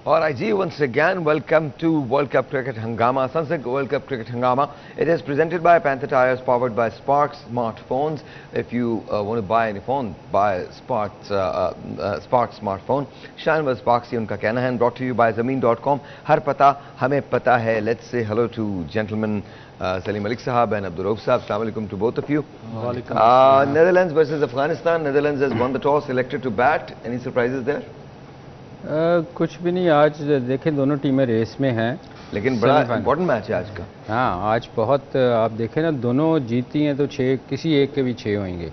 All right, G, once again, welcome to World Cup Cricket Hangama, Sunset World Cup Cricket Hangama. It is presented by Panther Tires, powered by Spark smartphones. If you want to buy any phone, buy Spark smartphone. Shine with Sparks, उनका कहना है, brought to you by Zameen.com. हर पता हमें पता है. Let's say hello to gentlemen Salim Malik Sahab and Abdul Rauf Sahab. Assalamu alaikum to both of you. Netherlands versus Afghanistan. Netherlands has won the toss, elected to bat. Any surprises there? कुछ भी नहीं. आज देखें दोनों टीमें race में हैं, लेकिन बड़ा इम्पोर्टेंट मैच है आज का. हाँ, आज बहुत आप देखें ना, दोनों जीती हैं तो 6 किसी एक के भी 6 होंगे.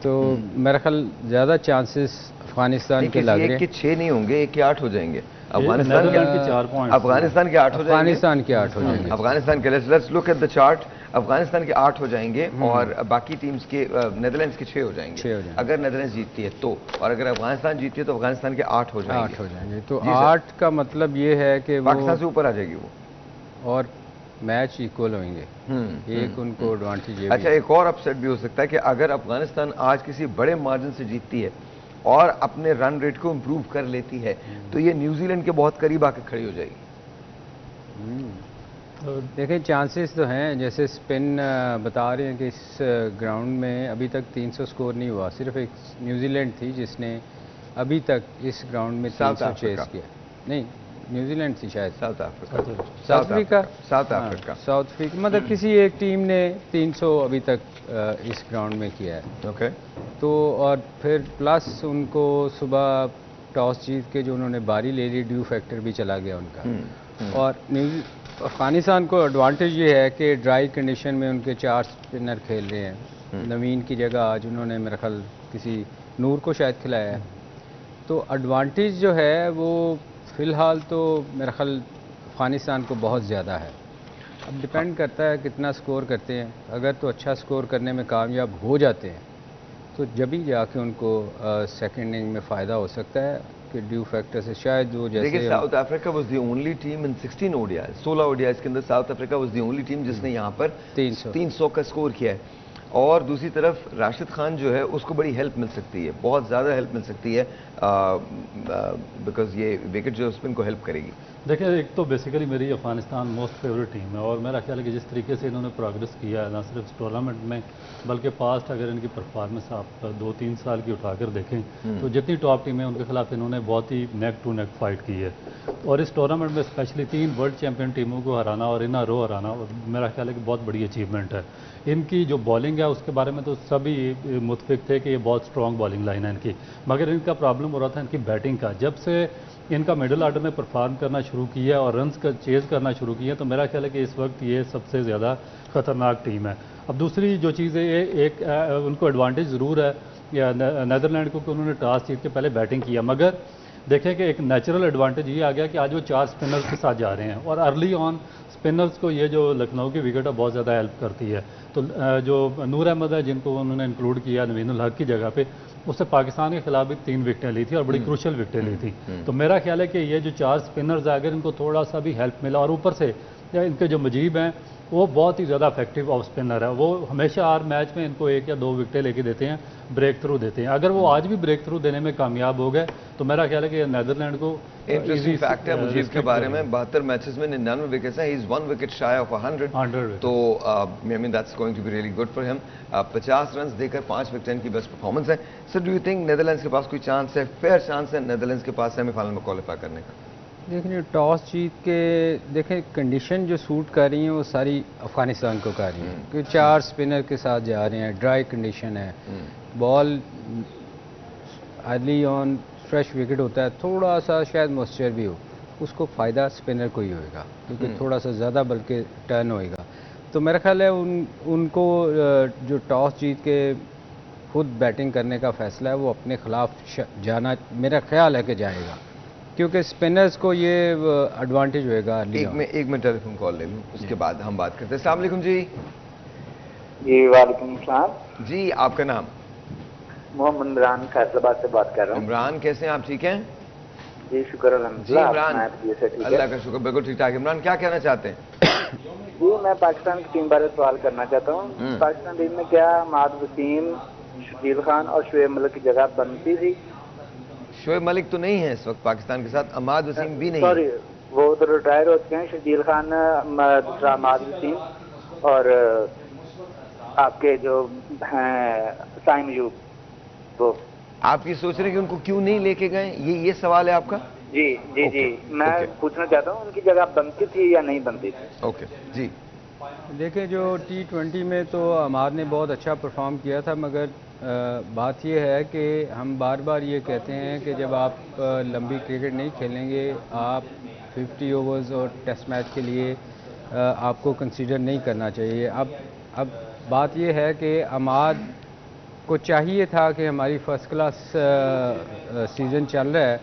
तो मेरा ख्याल ज़्यादा चांसेस अफगानिस्तान के लग रहे हैं. 6 नहीं होंगे, 1 के 8 हो जाएंगे. अफगानिस्तान के 4 पॉइंट, अफगानिस्तान के 8 हो जाएंगे. अफगानिस्तान के 8 हो जाएंगे. अफगानिस्तान के let's look at the chart. Afghanistan के 8 हो जाएंगे और बाकी टीम्स के नेदरलैंड्स के 6 हो जाएंगे. अगर नेदरलैंड्स जीतती है तो, और अगर अफगानिस्तान जीतती है तो अफगानिस्तान के 8 हो जाएंगे. तो 8 का मतलब ये है कि पाकिस्तान से ऊपर आ जाएगी वो, और मैच इक्वल होंगे. एक उनको एडवांटेज. अच्छा, एक और अपसेट भी हो सकता है कि अगर अफगानिस्तान आज किसी बड़े मार्जिन से जीतती है और अपने रन रेट को इम्प्रूव कर लेती है तो ये न्यूजीलैंड के बहुत करीब आके खड़ी हो जाएगी. तो देखें, चांसेस तो हैं. जैसे स्पिन बता रहे हैं कि इस ग्राउंड में अभी तक 300 स्कोर नहीं हुआ. सिर्फ एक न्यूजीलैंड थी जिसने अभी तक इस ग्राउंड में 300 चेस किया. नहीं, न्यूजीलैंड थी शायद. साउथ अफ्रीका मतलब किसी एक टीम ने 300 अभी तक इस ग्राउंड में किया है. ओके. तो और फिर प्लस उनको सुबह टॉस जीत के जो उन्होंने बारी ले ली, ड्यू फैक्टर भी चला गया उनका. और अफगानिस्तान को एडवांटेज ये है कि ड्राई कंडीशन में उनके 4 स्पिनर खेल रहे हैं. नवीन की जगह आज उन्होंने मेरा ख्याल किसी नूर को शायद खिलाया है. तो एडवांटेज जो है वो फ़िलहाल तो मेरा ख्याल अफगानिस्तान को बहुत ज़्यादा है. अब डिपेंड करता है कितना स्कोर करते हैं. अगर तो अच्छा स्कोर करने में कामयाब हो जाते हैं तो जब ही जाके उनको सेकेंड इनिंग में फ़ायदा हो सकता है कि ड्यू फैक्टर से शायद वो जैसे. देखिए, south Africa was the only team in 16 ODI, 16 ODIs के अंदर south Africa was the only team जिसने यहाँ पर 300 का स्कोर किया है. और दूसरी तरफ राशिद खान जो है उसको बड़ी हेल्प मिल सकती है, बहुत ज़्यादा हेल्प मिल सकती है, बिकॉज ये विकेट जो स्पिन को हेल्प करेगी. देखिए, एक तो बेसिकली मेरी अफगानिस्तान मोस्ट फेवरेट टीम है और मेरा ख्याल है कि जिस तरीके से इन्होंने प्रोग्रेस किया है ना सिर्फ इस टूर्नामेंट में बल्कि पास्ट अगर इनकी परफॉर्मेंस आप 2-3 साल की उठाकर देखें तो जितनी टॉप टीम है उनके खिलाफ इन्होंने बहुत ही नेक टू नेक फाइट की है. और इस टूर्नामेंट में स्पेशली 3 वर्ल्ड चैंपियन टीमों को हराना और इन अ रो हराना मेरा ख्याल है कि बहुत बड़ी अचीवमेंट है. इनकी जो बॉलिंग है उसके बारे में तो सभी मुतफिक थे कि ये बहुत स्ट्रॉन्ग बॉलिंग लाइन है इनकी, मगर इनका प्रॉब्लम हो रहा था इनकी बैटिंग का. जब से इनका मिडिल ऑर्डर ने परफॉर्म करना शुरू किया और रन्स का चेज़ करना शुरू किया तो मेरा ख्याल है कि इस वक्त ये सबसे ज़्यादा ख़तरनाक टीम है. अब दूसरी जो चीज़ है, एक उनको एडवांटेज ज़रूर है या नैदरलैंड को कि उन्होंने टॉस जीत के पहले बैटिंग किया, मगर देखें कि एक नेचुरल एडवांटेज ये आ गया कि आज वो 4 स्पिनर्स के साथ जा रहे हैं और अर्ली ऑन स्पिनर्स को ये जो लखनऊ की विकेट है बहुत ज़्यादा हेल्प करती है. तो जो नूर अहमद है जिनको उन्होंने इंक्लूड किया नवीनुल हक की जगह पे, उससे पाकिस्तान के खिलाफ भी 3 विकेटें ली थी और बड़ी क्रूशल विकेटें ली थी. तो मेरा ख्याल है कि ये जो 4 स्पिनर्स अगर इनको थोड़ा सा भी हेल्प मिला और ऊपर से इनके जो मुजीब हैं वो बहुत ही ज़्यादा इफेक्टिव ऑफ स्पिनर है. वो हमेशा हर मैच में इनको 1 या 2 विकेटें लेके देते हैं, ब्रेक थ्रू देते हैं. अगर वो आज भी ब्रेक थ्रू देने में कामयाब हो गए तो मेरा ख्याल है कि नेदरलैंड को इंटरेस्टिंग फैक्ट है मुझे इसके बारे में. 72 मैचेस में 99 विकेट्स हैं. He is 1 wicket shy of 100. तो I mean that's going to be really good for him. 50 run देकर 5 विकेट की बेस्ट परफॉर्मेंस है. So do you think Netherlands के पास कोई चांस है, फेयर चांस है नेदरलैंड्स के पास सेमीफाइनल में क्वालिफाई करने का? देखिए, टॉस जीत के देखें कंडीशन जो सूट कर रही हैं वो सारी अफगानिस्तान को कर रही हैं क्योंकि 4 स्पिनर के साथ जा रहे हैं, ड्राई कंडीशन है, ball early on fresh wicket होता है, थोड़ा सा शायद मॉइस्चर भी हो, उसको फ़ायदा स्पिनर को ही होएगा क्योंकि थोड़ा सा ज़्यादा बल्कि टर्न होएगा. तो मेरा ख्याल है उनको जो टॉस जीत के खुद बैटिंग करने का फैसला है वो अपने खिलाफ जाना मेरा ख्याल है कि जाएगा क्योंकि स्पिनर्स को ये एडवांटेज होएगा. एक मिनट टेलीफोन कॉल ले लूँ, उसके बाद हम बात करते हैं. अस्सलाम वालेकुम जी. जी वालेकुम सलाम जी, आपका नाम? मोहम्मद इमरान फैसलाबाद से बात कर रहा हूँ. इमरान, कैसे हैं आप? ठीक हैं जी, शुक्र अल्हम्दुलिल्लाह. अल्लाह का शुक्र, बिल्कुल ठीक ठाक. इमरान, क्या कहना चाहते हैं? जी, मैं पाकिस्तान की टीम बारे सवाल करना चाहता हूँ. पाकिस्तान टीम में क्या माद वसीम, शकील खान और शुएब मलिक की जगह बनती थी? शोएब मलिक तो नहीं है इस वक्त पाकिस्तान के साथ, अमाद वसीम भी नहीं सॉरी, है। वो तो रिटायर हो चुके हैं, शर्जील खान, दूसरा अमाद वसीम और आपके जो हैं साइम अयूब, वो। आप ये सोच रहे हैं कि उनको क्यों नहीं लेके गए, ये सवाल है आपका? जी जी जी, मैं पूछना चाहता हूँ उनकी जगह बनती थी या नहीं बनती थी? ओके जी। देखिए, जो T20 में तो अमाद ने बहुत अच्छा परफॉर्म किया था, मगर बात यह है कि हम बार बार ये कहते हैं कि जब आप लंबी क्रिकेट नहीं खेलेंगे, आप 50 ओवर्स और टेस्ट मैच के लिए आपको कंसीडर नहीं करना चाहिए। अब बात यह है कि अमाद को चाहिए था कि हमारी फ़र्स्ट क्लास सीज़न चल रहा है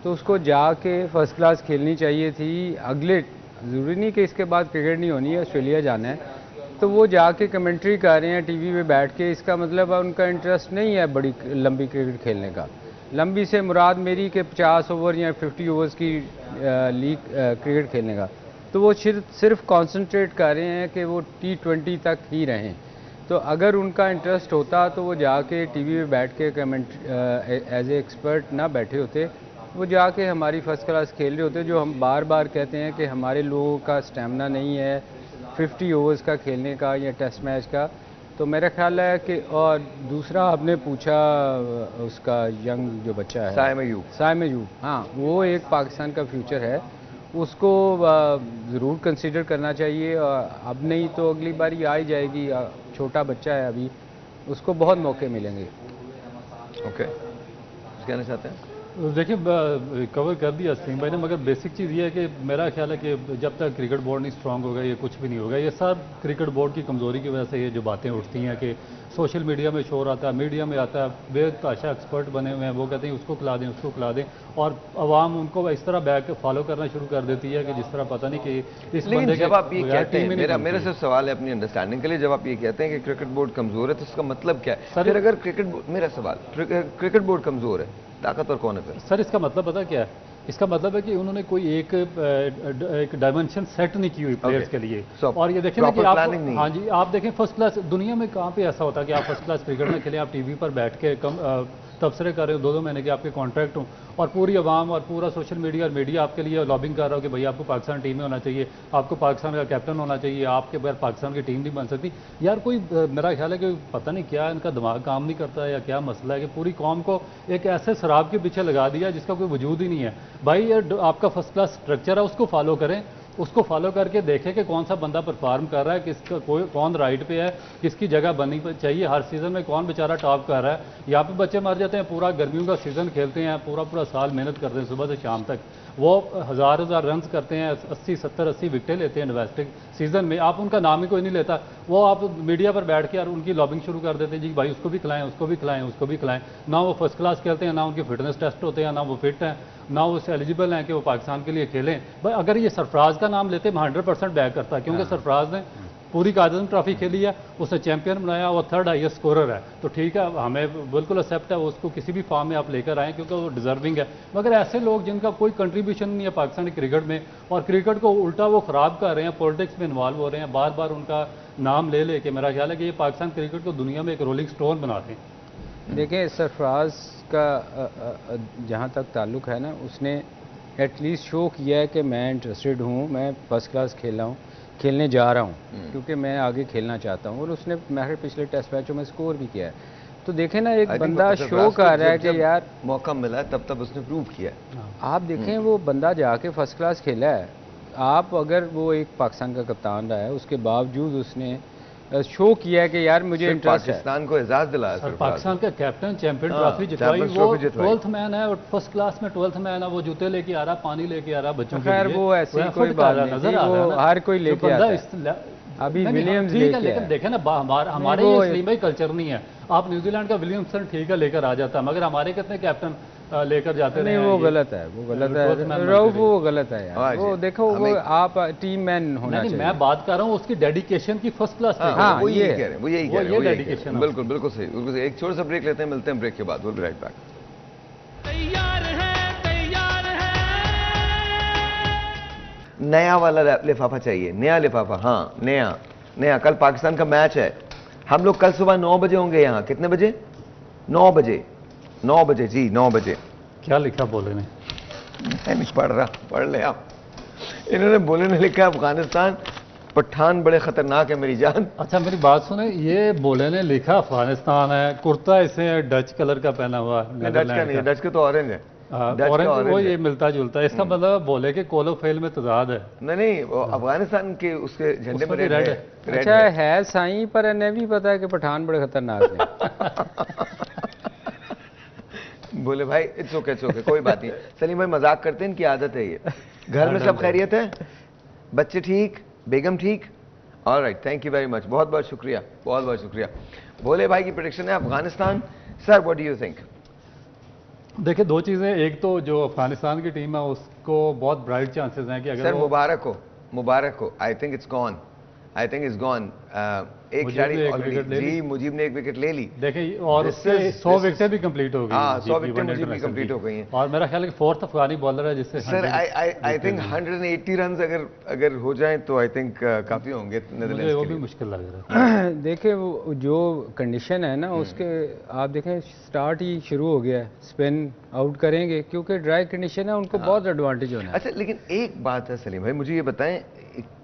तो उसको जाके फ़र्स्ट क्लास खेलनी चाहिए थी। अगले ज़रूरी नहीं कि इसके बाद क्रिकेट नहीं होनी है, ऑस्ट्रेलिया जाना है, तो वो जाके कमेंट्री कर रहे हैं टीवी पे बैठ के, इसका मतलब उनका इंटरेस्ट नहीं है बड़ी लंबी क्रिकेट खेलने का। लंबी से मुराद मेरी कि 50 ओवर या 50 ओवर्स की लीग क्रिकेट खेलने का, तो वो सिर्फ कॉन्सनट्रेट कर रहे हैं कि वो T20 तक ही रहें। तो अगर उनका इंटरेस्ट होता तो वो जाके टीवी पे बैठ के कमेंट एज ए एक्सपर्ट ना बैठे होते, वो जाके हमारी फ़र्स्ट क्लास खेल रहे होते। जो हम बार बार कहते हैं कि हमारे लोगों का स्टेमिना नहीं है 50 ओवर्स का खेलने का या टेस्ट मैच का, तो मेरा ख्याल है कि। और दूसरा आपने पूछा उसका यंग जो बच्चा है साइम अयूब, हाँ, वो एक पाकिस्तान का फ्यूचर है, उसको ज़रूर कंसीडर करना चाहिए। अब नहीं तो अगली बार ही आ ही जाएगी, छोटा बच्चा है अभी, उसको बहुत मौके मिलेंगे। ओके, कहना चाहते हैं? देखिए, कवर कर दिया सलीम भाई ने, मगर बेसिक चीज़ ये है कि मेरा ख्याल है कि जब तक क्रिकेट बोर्ड नहीं स्ट्रांग होगा ये कुछ भी नहीं होगा। ये सब क्रिकेट बोर्ड की कमज़ोरी की वजह से ये जो बातें उठती हैं कि सोशल मीडिया में शोर आता है, मीडिया में आता है, बेतहाशा एक्सपर्ट बने हुए हैं, वो कहते हैं उसको खिला दें, उसको खिला दें, और आवाम उनको इस तरह बैक फॉलो करना शुरू कर देती है कि जिस तरह पता नहीं कि इस बंदे जब आप ये कहते हैं, मेरा सिर्फ सवाल है अपनी अंडरस्टैंडिंग के लिए, जब आप ये कहते हैं कि क्रिकेट बोर्ड कमज़ोर है तो इसका मतलब क्या है? फिर अगर मेरा सवाल, क्रिकेट बोर्ड कमज़ोर है, ताकतवर कौन है फिर? सर, इसका मतलब पता क्या है? इसका मतलब है कि उन्होंने कोई एक डायमेंशन सेट नहीं की हुई प्लेयर्स के लिए। और ये देखें ना कि आप, हाँ जी, आप देखें फर्स्ट क्लास दुनिया में कहाँ पे ऐसा होता है कि आप फर्स्ट क्लास क्रिकेट में खेलें, आप टीवी पर बैठ के तबसरे कर रहे हो, 2-2 महीने के आपके कॉन्ट्रैक्ट हों, और पूरी आवाम और पूरा सोशल मीडिया और मीडिया आपके लिए लॉबिंग कर रहा हो कि भाई आपको पाकिस्तान टीम में होना चाहिए, आपको पाकिस्तान का कैप्टन होना चाहिए, आपके बगैर पाकिस्तान की टीम नहीं बन सकती। यार कोई मेरा ख्याल है कि पता नहीं क्या इनका दिमाग काम नहीं करता है या क्या मसला है कि पूरी कौम को एक ऐसे शराब के पीछे लगा दिया जिसका कोई वजूद ही नहीं है। भाई ये आपका फर्स्ट क्लास स्ट्रक्चर है, उसको फॉलो करें, उसको फॉलो करके देखें कि कौन सा बंदा परफॉर्म कर रहा है, किसका कौन राइट पे है, किसकी जगह बननी चाहिए, हर सीज़न में कौन बेचारा टॉप कर रहा है। यहाँ पे बच्चे मर जाते हैं, पूरा गर्मियों का सीज़न खेलते हैं, पूरा साल मेहनत करते हैं सुबह से शाम तक, वो हज़ार रन करते हैं, 80 विकेटें लेते हैं डोमेस्टिक सीज़न में, आप उनका नाम ही कोई नहीं लेता। वो आप मीडिया पर बैठ के और उनकी लॉबिंग शुरू कर देते हैं, जी भाई उसको भी खिलाएं, उसको भी खिलाएं, उसको भी खिलाएं। ना वो फर्स्ट क्लास खेलते हैं, ना उनकी फिटनेस टेस्ट होते हैं, ना वो फिट हैं, ना वो एलिजिबल हैं कि वो पाकिस्तान के लिए खेलें। भाई अगर ये सरफराज का नाम लेते मैं 100% बैक करता, क्योंकि सरफराज ने पूरी कायदे ट्रॉफी खेली है, उसने चैंपियन बनाया, वो 3rd हाईएस्ट स्कोरर है, तो ठीक है, हमें बिल्कुल एक्सेप्ट है, उसको किसी भी फॉर्म में आप लेकर आएँ क्योंकि वो डिजर्विंग है। मगर ऐसे लोग जिनका कोई कंट्रीब्यूशन नहीं है पाकिस्तानी क्रिकेट में, और क्रिकेट को उल्टा वो ख़राब कर रहे हैं, पॉलिटिक्स में इन्वॉल्व हो रहे हैं, बार बार उनका नाम ले लेके, मेरा ख्याल है कि ये पाकिस्तान क्रिकेट को दुनिया में एक रोलिंग स्टोन बनाते हैं। देखिए, सरफराज का जहाँ तक ताल्लुक़ है ना, उसने एटलीस्ट शो किया है कि मैं इंटरेस्टेड हूँ, मैं फर्स्ट क्लास खेलने जा रहा हूँ, क्योंकि मैं आगे खेलना चाहता हूँ, और उसने मेरे पिछले टेस्ट मैचों में स्कोर भी किया है। तो देखें ना, एक बंदा शो कर रहा है कि यार मौका मिला है, तब उसने प्रूव किया है। आप देखें, वो बंदा जाके फर्स्ट क्लास खेला है। आप अगर वो एक पाकिस्तान का कप्तान रहा है, उसके बावजूद उसने शो किया है कि यार मुझे इंटरेस्ट है, पाकिस्तान को एजाज दिलाया सर। पाकिस्तान का कैप्टन, चैंपियन ट्रॉफी जितवाई, वो 12th मैन है, और फर्स्ट क्लास में 12th मैन है, वो जूते लेके आ रहा, पानी लेके आ रहा बच्चों के लिए। खैर वो ऐसी कोई बात नहीं, वो हर कोई लेके आता है। अभी विलियम्स लेके, लेकिन देखे ना, हमारे ये सलीम भाई कल्चर नहीं है। आप न्यूजीलैंड का विलियमसन ठीक है लेकर आ जाता, मगर हमारे कितने कैप्टन लेकर जाते नहीं, वो गलत है, वो गलत है रऊफ, वो गलत है यार। वो देखो, वो आप टीम मैन होना चाहिए। मैं बात कर रहा हूँ उसकी डेडिकेशन की, फर्स्ट क्लास। हाँ, वो यही कह रहे हैं, डेडिकेशन। बिल्कुल बिल्कुल सही, बिल्कुल सही। एक छोटा सा ब्रेक लेते हैं, मिलते हैं ब्रेक के बाद, विल बी राइट बैक। नया वाला लिफाफा चाहिए, नया लिफाफा, हाँ नया। कल पाकिस्तान का मैच है, हम लोग कल सुबह 9 बजे होंगे यहाँ। कितने बजे? 9 बजे जी, 9 बजे। क्या लिखा बोले ने? मैं नहीं पढ़ रहा, पढ़ ले आप। इन्होंने बोले ने लिखा अफगानिस्तान पठान बड़े खतरनाक है मेरी जान। अच्छा मेरी बात सुने, ये बोले ने लिखा अफगानिस्तान है, कुर्ता इसे डच कलर का पहना हुआ, डच का नहीं है, डच के तो ऑरेंज है। ऑरेंज वो ये मिलता जुलता है, इसका मतलब बोले के कोलोफेल में तजाद है। नहीं वो अफगानिस्तान के उसके झंडे में रेड है। अच्छा है साईं, पर इन्हें भी पता है कि पठान बड़े खतरनाक हैं। बोले भाई इट्स ओके कोई बात नहीं। सलीम भाई मजाक करते हैं, इनकी आदत है ये। घर में सब खैरियत है? बच्चे ठीक, बेगम ठीक? Alright, thank you very much, बहुत बहुत शुक्रिया, बहुत बहुत शुक्रिया। भोले भाई की प्रेडिक्शन है Afghanistan. Sir what do you think? देखिए दो चीज़ें, एक तो जो अफगानिस्तान की टीम है उसको बहुत ब्राइट चांसेस हैं कि अगर सर मुबारक हो, I think it's gone, I think it's gone. एक खिलाड़ी ऑलरेडी जी मुजीब ने एक विकेट ले ली। देखिए और उससे 100 विकेटें भी कंप्लीट हो गई। हाँ 100 विकेटें मुजीब भी कंप्लीट हो गई हैं। और मेरा ख्याल है कि फोर्थ अफगानी बॉलर है जिससे सर आई थिंक 180 रन अगर हो जाएं तो आई थिंक काफी होंगे नेदरलैंड्स वो के भी लिए। मुश्किल लग रहा है। देखिए वो जो कंडीशन है ना उसके, आप देखें स्टार्ट ही शुरू हो गया है, स्पिन आउट करेंगे क्योंकि ड्राई कंडीशन है, उनको बहुत एडवांटेज होना है। अच्छा लेकिन एक बात है सलीम भाई, मुझे ये बताएं,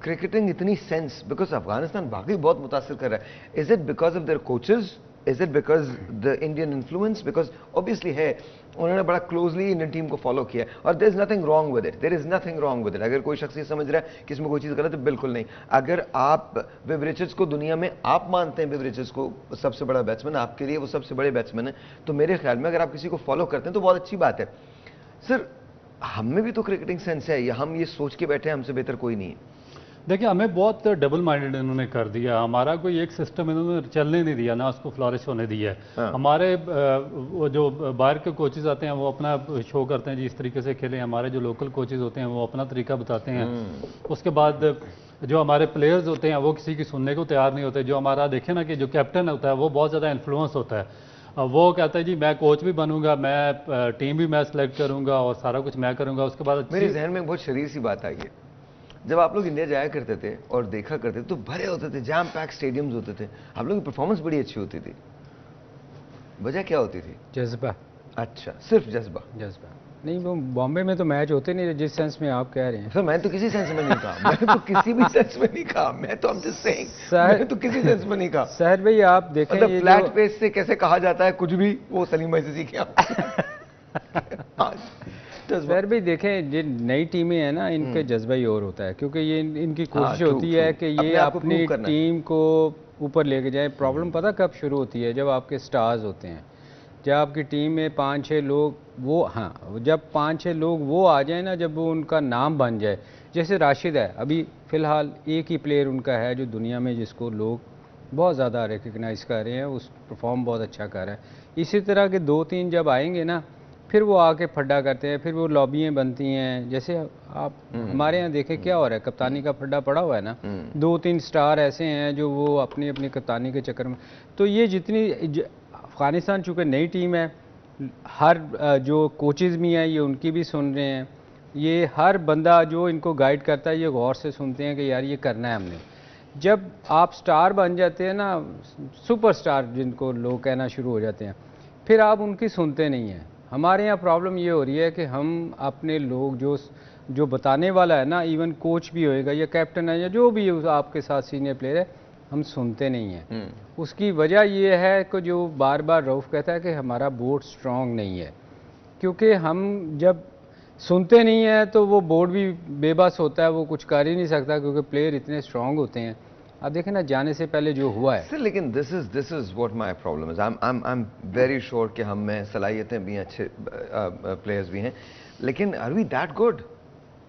क्रिकेटिंग इतनी सेंस, बिकॉज अफगानिस्तान बाकी बहुत मुतासिर कर रहा है, is it because of their coaches, is it because the Indian influence? Because obviously है, उन्होंने बड़ा क्लोजली इंडियन टीम को फॉलो किया है और there is nothing wrong with it, there is nothing wrong with it. अगर कोई शख्स ये समझ रहा है कि इसमें कोई चीज़ गलत है, बिल्कुल नहीं। अगर आप विव रिचर्ड्स को दुनिया में, आप मानते हैं विव रिचर्ड्स को सबसे बड़ा बैट्समैन, आपके लिए वो सबसे बड़े बैट्समैन है, तो मेरे ख्याल में अगर आप किसी को फॉलो करते हैं तो बहुत अच्छी बात है। सर हमें भी तो क्रिकेटिंग सेंस है, या हम ये सोच के बैठे हैं हमसे बेहतर कोई नहीं है? देखिए हमें बहुत डबल माइंडेड इन्होंने कर दिया, हमारा कोई एक सिस्टम इन्होंने चलने नहीं दिया, ना उसको फ्लॉरिश होने दिया है। हाँ। हमारे वो जो बाहर के कोचेज आते हैं वो अपना शो करते हैं जी इस तरीके से खेलें, हमारे जो लोकल कोचेज होते हैं वो अपना तरीका बताते हैं। उसके बाद जो हमारे प्लेयर्स होते हैं वो किसी की सुनने को तैयार नहीं होते। जो हमारा देखें ना कि जो कैप्टन होता है वो बहुत ज़्यादा इन्फ्लुएंस होता है, वो कहता है जी मैं कोच भी बनूंगा, मैं टीम भी मैं सेलेक्ट करूंगा और सारा कुछ मैं करूंगा। उसके बाद मेरे जहन में बहुत शरीर सी बात आई है, जब आप लोग इंडिया जाया करते थे और देखा करते थे तो भरे होते थे, जैम पैक स्टेडियम्स होते थे, आप लोगों की परफॉर्मेंस बड़ी अच्छी होती थी, वजह क्या होती थी? जज्बा। अच्छा सिर्फ जज्बा? नहीं वो बॉम्बे में तो मैच होते नहीं जिस सेंस में आप कह रहे हैं। सर मैं तो किसी सेंस में नहीं कहा, मैंने तो किसी भी सेंस में नहीं कहा, मैं तो I'm just saying, मैंने तो किसी सेंस में नहीं कहा। सहर भाई आप देखें मतलब फ्लैट पेस से कैसे कहा जाता है कुछ भी, वो सलीम भाई से सीखे आप। सहर भाई देखें जो नई टीमें हैं ना, इनके जज्बा ही और होता है, क्योंकि ये इनकी कोशिश होती है कि ये अपनी टीम को ऊपर लेके जाए। प्रॉब्लम पता कब शुरू होती है? जब आपके स्टार्स होते हैं, जब आपकी टीम में 5-6 लोग वो, हाँ जब 5-6 लोग वो आ जाए ना, जब वो उनका नाम बन जाए, जैसे राशिद है अभी फ़िलहाल एक ही प्लेयर उनका है जो दुनिया में जिसको लोग बहुत ज़्यादा रिकग्नाइज़ कर रहे हैं, उस परफॉर्म बहुत अच्छा कर रहा है। इसी तरह के 2-3 जब आएंगे ना, फिर वो आके फड्डा करते हैं, फिर वो लॉबियाँ बनती हैं। जैसे आप हमारे यहाँ देखें क्या हो रहा है, कप्तानी का फड्डा पड़ा हुआ है ना, 2-3 स्टार ऐसे हैं जो वो अपनी अपनी कप्तानी के चक्कर में। तो ये जितनी अफ़गानिस्तान चूँकि नई टीम है, हर जो कोचेज़ भी हैं ये उनकी भी सुन रहे हैं, ये हर बंदा जो इनको गाइड करता है ये गौर से सुनते हैं कि यार ये करना है हमने। जब आप स्टार बन जाते हैं ना, सुपरस्टार जिनको लोग कहना शुरू हो जाते हैं, फिर आप उनकी सुनते नहीं हैं। हमारे यहाँ प्रॉब्लम ये हो रही है कि हम अपने लोग जो बताने वाला है ना, इवन कोच भी होएगा या कैप्टन है या जो भी आपके साथ सीनियर प्लेयर है, हम सुनते नहीं हैं। उसकी वजह ये है कि जो बार बार रऊफ़ कहता है कि हमारा बोर्ड स्ट्रॉन्ग नहीं है, क्योंकि हम जब सुनते नहीं हैं तो वो बोर्ड भी बेबस होता है, वो कुछ कर ही नहीं सकता क्योंकि प्लेयर इतने स्ट्रॉन्ग होते हैं। अब देखें ना जाने से पहले जो हुआ है। सर लेकिन this is what my problem is, I am very sure कि हम में सलाहियतें भी अच्छे प्लेयर्स भी हैं, लेकिन आर वी दैट गुड?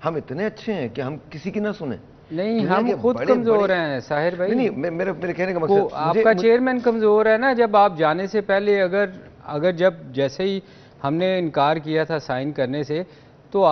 हम इतने अच्छे हैं कि हम किसी की ना सुने? नहीं, हम खुद कमजोर हैं साहिर भाई। नहीं मेरे कहने का मकसद, आपका चेयरमैन कमजोर है ना। जब आप जाने से पहले अगर जब जैसे ही हमने इनकार किया था साइन करने से, तो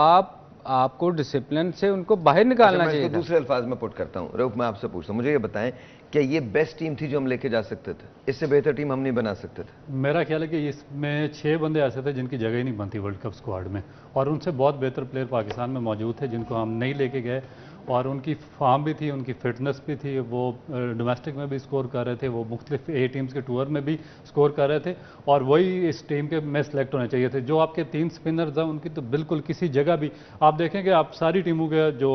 आपको डिसिप्लिन से उनको बाहर निकालना चाहिए। दूसरे अल्फाज में पुट करता हूँ, रऊफ मैं आपसे पूछता हूँ, मुझे ये बताएं क्या ये बेस्ट टीम थी जो हम लेके जा सकते थे? इससे बेहतर टीम हम नहीं बना सकते थे? मेरा ख्याल है कि इसमें 6 बंदे ऐसे थे जिनकी जगह ही नहीं बनती वर्ल्ड कप स्क्वाड में, और उनसे बहुत बेहतर प्लेयर पाकिस्तान में मौजूद थे जिनको हम नहीं लेके गए। और उनकी फॉर्म भी थी, उनकी फिटनेस भी थी, वो डोमेस्टिक में भी स्कोर कर रहे थे, वो मुख्तलिफ ए टीम्स के टूर में भी स्कोर कर रहे थे, और वही इस टीम के में सेलेक्ट होने चाहिए थे। जो आपके 3 स्पिनर्स हैं उनकी तो बिल्कुल किसी जगह भी आप देखेंगे, आप सारी टीमों के जो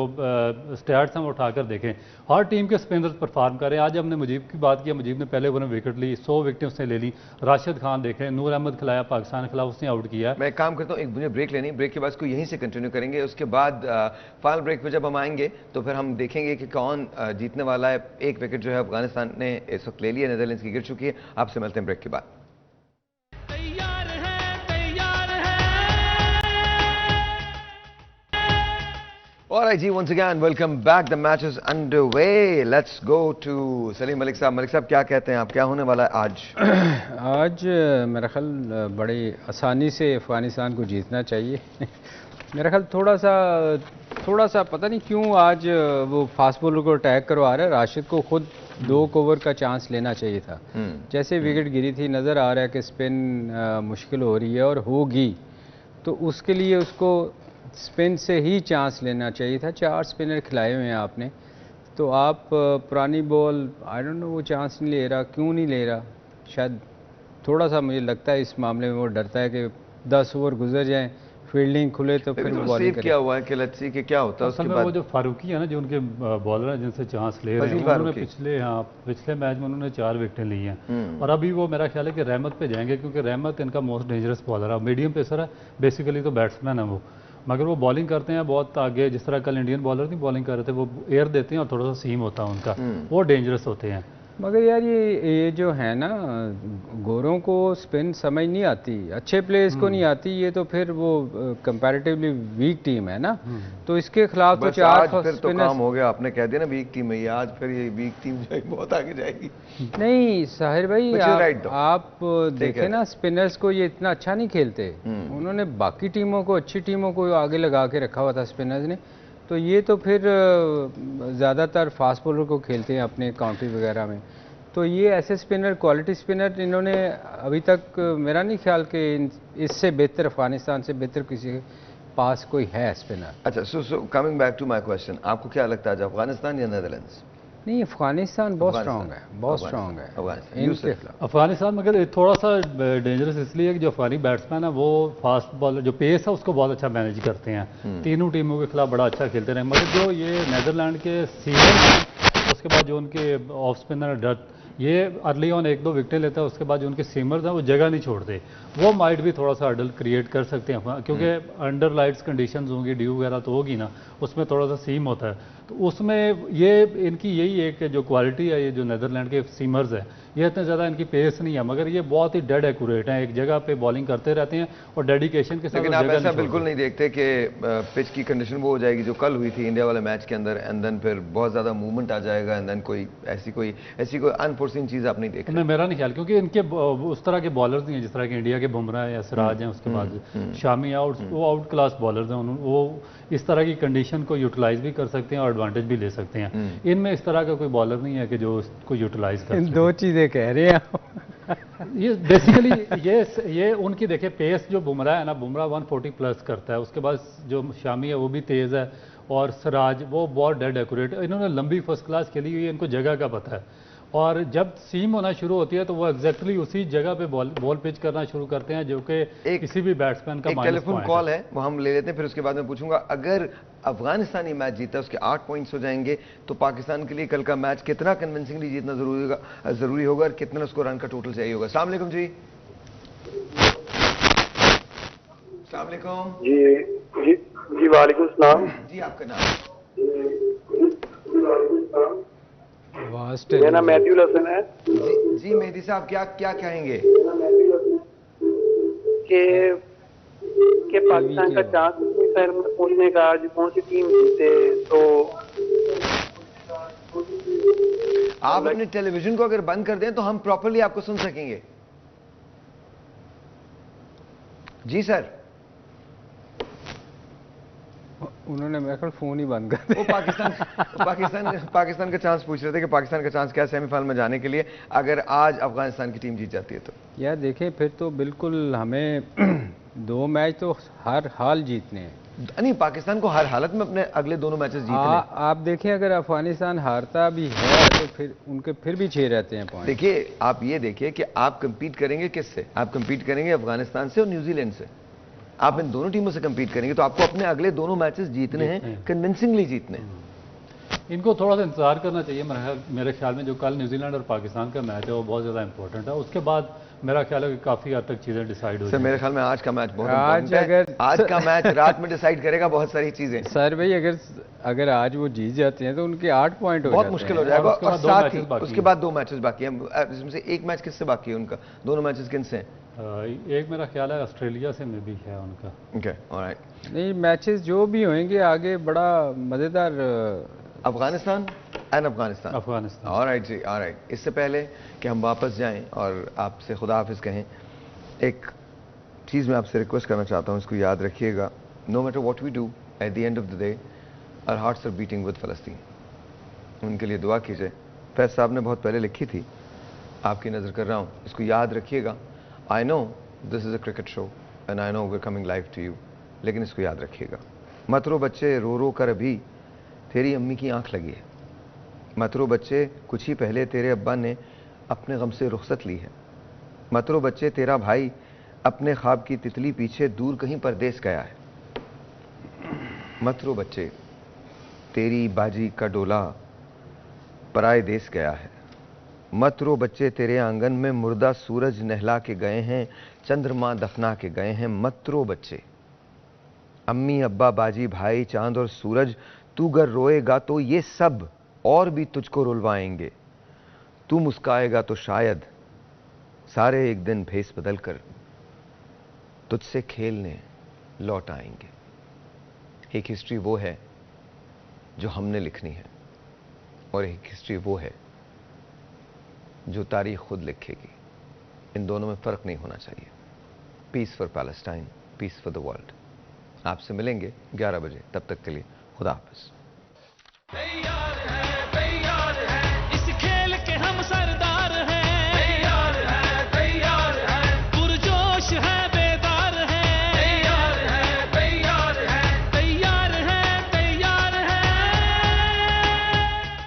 स्टैट्स हैं वो उठाकर देखें, हर टीम के स्पिनर्स परफॉर्म कर रहे हैं। आज हमने मुजीब की बात की, मुजीब ने पहले ओवर में विकेट ली, 100 विकेटें उसने ले ली। राशिद खान देखें, नूर अहमद खिलाया पाकिस्तान के खिलाफ, उसने आउट किया। मैं एक काम करता हूँ, एक मुझे ब्रेक लेनी, ब्रेक के बाद इसको यहीं से कंटिन्यू करेंगे। उसके बाद फाइनल ब्रेक पे जब हम आएंगे तो फिर हम देखेंगे कि कौन जीतने वाला है। एक विकेट जो है अफगानिस्तान ने इस वक्त ले लिया, नेदरलैंड्स की गिर चुकी है। आपसे मिलते हैं ब्रेक के बाद। All right, ji, once again, welcome back. The match is underway. Let's go to Salim Malik साहब। मलिक साहब, क्या कहते हैं आप, क्या होने वाला है आज? आज मेरा ख्याल बड़ी आसानी से अफ़गानिस्तान को जीतना चाहिए। मेरा ख्याल थोड़ा सा पता नहीं क्यों आज वो फास्ट बॉलर को अटैक करवा रहा है। राशिद को खुद 2 ओवर का चांस लेना चाहिए था। जैसे विकेट गिरी थी, नज़र आ रहा है कि स्पिन मुश्किल हो रही है और होगी, तो उसके लिए उसको स्पिन से ही चांस लेना चाहिए था। 4 स्पिनर खिलाए हुए हैं आपने, तो आप पुरानी बॉल, आई डोंट नो वो चांस नहीं ले रहा, क्यों नहीं ले रहा। शायद थोड़ा सा मुझे लगता है इस मामले में वो डरता है कि 10 ओवर गुजर जाएं, फील्डिंग खुले तो फिर बॉलिंग क्या हुआ है कि लेट्स सी कि क्या होता है उसके बाद। वो जो फारूकी है ना, जो उनके बॉलर हैं जिनसे चांस ले रहे हैं, उन्होंने पिछले मैच में उन्होंने 4 विकेटें ली हैं, और अभी वो मेरा ख्याल है कि रहमत पे जाएंगे, क्योंकि रहमत इनका मोस्ट डेंजरस बॉलर है। मीडियम पेसर है, बेसिकली तो बैट्समैन है वो, मगर वो बॉलिंग करते हैं बहुत आगे। जिस तरह कल इंडियन बॉलर नहीं बॉलिंग कर रहे थे, वो एयर देते हैं और थोड़ा सा सीम होता है उनका, वो डेंजरस होते हैं। मगर यार ये जो है ना, गोरों को स्पिन समझ नहीं आती, अच्छे प्लेयर्स को नहीं आती, ये तो फिर वो कंपैरेटिवली वीक टीम है ना, तो इसके खिलाफ तो 4 फिर तो काम हो गया। आपने कह दिया ना वीक टीम है ये, आज फिर ये वीक टीम जो है बहुत आगे जाएगी। नहीं साहिर भाई, आप देखें ना, स्पिनर्स को ये इतना अच्छा नहीं खेलते। उन्होंने बाकी टीमों को, अच्छी टीमों को आगे लगा के रखा हुआ था स्पिनर्स ने, तो ये तो फिर ज़्यादातर फास्ट बॉलर को खेलते हैं अपने काउंटी वगैरह में। तो ये ऐसे स्पिनर, क्वालिटी स्पिनर इन्होंने अभी तक, मेरा नहीं ख्याल कि इससे बेहतर, अफगानिस्तान से बेहतर किसी के पास कोई है स्पिनर। अच्छा, so coming back to my question, आपको क्या लगता है अफगानिस्तान या नेदरलैंड्स? नहीं, अफगानिस्तान बहुत स्ट्रांग है, बहुत स्ट्रांग है अफगानिस्तान। मगर थोड़ा सा डेंजरस इसलिए है कि जो अफगानी बैट्समैन है वो फास्ट बॉलर, जो पेस है उसको बहुत अच्छा मैनेज करते हैं, तीनों टीमों के खिलाफ बड़ा अच्छा खेलते रहे। मगर जो ये नेदरलैंड के सीनियर हैं, उसके बाद जो उनके ऑफ स्पिनर डट, ये अर्ली ऑन 1-2 विकेटें लेता है, उसके बाद जो उनके सीमर्स हैं वो जगह नहीं छोड़ते, वो माइट भी थोड़ा सा हर्डल क्रिएट कर सकते हैं, क्योंकि अंडर लाइट्स कंडीशंस होंगी, ड्यू वगैरह तो होगी ना, उसमें थोड़ा सा सीम होता है। तो उसमें ये इनकी यही एक जो क्वालिटी है, ये जो नेदरलैंड के सीमर्स है, ये इतने ज़्यादा इनकी पेस नहीं है, मगर ये बहुत ही डेड एक्यूरेट हैं, एक जगह पे बॉलिंग करते रहते हैं और डेडिकेशन के साथ। लेकिन आप ऐसा बिल्कुल नहीं देखते कि पिच की कंडीशन वो हो जाएगी जो कल हुई थी इंडिया वाले मैच के अंदर, एंड देन फिर बहुत ज़्यादा मूवमेंट आ जाएगा, एंड देन कोई ऐसी कोई अनफोर्सिन चीज़ आप नहीं देख रहे? मेरा नहीं ख्याल, क्योंकि इनके उस तरह के बॉलर्स नहीं हैं जिस तरह के इंडिया के बुमराह या सिराज हैं, उसके बाद शामी वो आउट क्लास बॉलर्स हैं, वो इस तरह की कंडीशन को यूटिलाइज भी कर सकते हैं और एडवांटेज भी ले सकते हैं। इनमें इस तरह का कोई बॉलर नहीं है कि जो उसको यूटिलाइज कर सके। 2 चीज़ें कह रहे हैं ये बेसिकली ये उनकी देखे पेस, जो बुमराह है ना, बुमराह 140 प्लस करता है, उसके बाद जो शामी है वो भी तेज़ है, और सिराज वो बहुत डेड एक्यूरेट। इन्होंने लंबी फर्स्ट क्लास खेली हुई है, इनको जगह का पता है, और जब सीम होना शुरू होती है तो वो एग्जैक्टली उसी जगह पे बॉल पिच करना शुरू करते हैं, जो कि किसी भी बैट्समैन का एक टेलीफोन कॉल है, वो हम ले लेते हैं, फिर उसके बाद मैं पूछूंगा, अगर अफगानिस्तान ये मैच जीता, उसके 8 पॉइंट्स हो जाएंगे, तो पाकिस्तान के लिए कल का मैच कितना कन्विंसिंगली जीतना जरूरी होगा और कितना उसको रन का टोटल चाहिए होगा? अस्सलाम वालेकुम जी। अस्सलाम वालेकुम जी वालेकुम सलाम जी, आपका नाम? मेरा नाम मेहदी हसन है। जी मेहदी साहब, क्या कहेंगे कि पाकिस्तान का चांस सर पहुंचने का, आज कौन सी टीम जीते? तो आप अपने टेलीविजन को अगर बंद कर दें तो हम प्रॉपर्ली आपको सुन सकेंगे। जी सर। उन्होंने मेरे ख्याल फोन ही बंद कर वो पाकिस्तान का चांस पूछ रहे थे कि पाकिस्तान का चांस क्या सेमीफाइनल में जाने के लिए, अगर आज अफगानिस्तान की टीम जीत जाती है तो। यार देखें, फिर तो बिल्कुल हमें 2 मैच तो हर हाल जीतने हैं। नहीं, पाकिस्तान को हर हालत में अपने अगले दोनों मैचेस जीतने हैं। आप देखें, अगर अफगानिस्तान हारता भी है तो फिर उनके फिर भी 6 रहते हैं पॉइंट। देखिए, आप ये देखिए कि आप compete करेंगे किससे? आप compete करेंगे अफगानिस्तान से और न्यूजीलैंड से। आप इन दोनों टीमों से compete करेंगे तो आपको अपने अगले दोनों मैचेस जीतने हैं, कन्विंसिंगली जीतने हैं। इनको थोड़ा सा इंतजार करना चाहिए। मेरे ख्याल में जो कल न्यूजीलैंड और पाकिस्तान का मैच है वो बहुत ज़्यादा इंपॉर्टेंट है। उसके बाद मेरा ख्याल है कि काफ़ी हद तक चीज़ें डिसाइड हो सर जाएंगी। मेरे ख्याल में आज का मैच बहुत आज इंपॉर्टेंट है। अगर आज का मैच रात में डिसाइड करेगा बहुत सारी चीजें। सर भाई, अगर आज वो जीत जाते हैं तो उनके 8 पॉइंट हो बहुत जाते मुश्किल हैं। हो जाएगा। उसके और बाद दो साथ मैचेस ही बाकी उसके हैं। बाद 2 मैचेस बाकी हैं, जिसमें से एक मैच किससे बाकी है उनका? दोनों मैचेस किनसे हैं? एक मेरा ख्याल है ऑस्ट्रेलिया से में भी है उनका। Okay, alright. नहीं, मैचेस जो भी होंगे आगे बड़ा मज़ेदार। Afghanistan and Afghanistan. Afghanistan. Alright ji, alright. इससे पहले कि हम वापस जाएं और आपसे खुदा हाफिज कहें, एक चीज़ मैं आपसे रिक्वेस्ट करना चाहता हूं, इसको याद रखिएगा। No matter what we do, at the end of the day our hearts are beating with फ़लस्तीन। उनके लिए दुआ कीजिए। फैज साहब ने बहुत पहले लिखी थी, आपकी नज़र कर रहा हूँ, इसको याद रखिएगा। I know this is a cricket show and I know we are coming live to you, लेकिन इसको याद रखिएगा। मत रो बच्चे, रो रो कर अभी तेरी अम्मी की आंख लगी है। मत रो बच्चे, कुछ ही पहले तेरे अब्बा ने अपने गम से रुखसत ली है। मत रो बच्चे, तेरा भाई अपने ख्वाब की तितली पीछे दूर कहीं परदेस गया है। मत रो बच्चे, तेरी बाजी का डोला पराए देश गया है। मत रो बच्चे, तेरे आंगन में मुर्दा सूरज नहला के गए हैं, चंद्रमा दफना के गए हैं। मत रो बच्चे, अम्मी अब्बा बाजी भाई चांद और सूरज, तू अगर रोएगा तो ये सब और भी तुझको रुलवाएंगे। तू मुस्काएगा तो शायद सारे एक दिन भेस बदल कर तुझसे खेलने लौट आएंगे। एक हिस्ट्री वो है जो हमने लिखनी है और एक हिस्ट्री वो है जो तारीख खुद लिखेगी। इन दोनों में फर्क नहीं होना चाहिए। Peace for Palestine, peace for the world. आपसे मिलेंगे 11 बजे, तब तक के लिए खुदा हाफिज।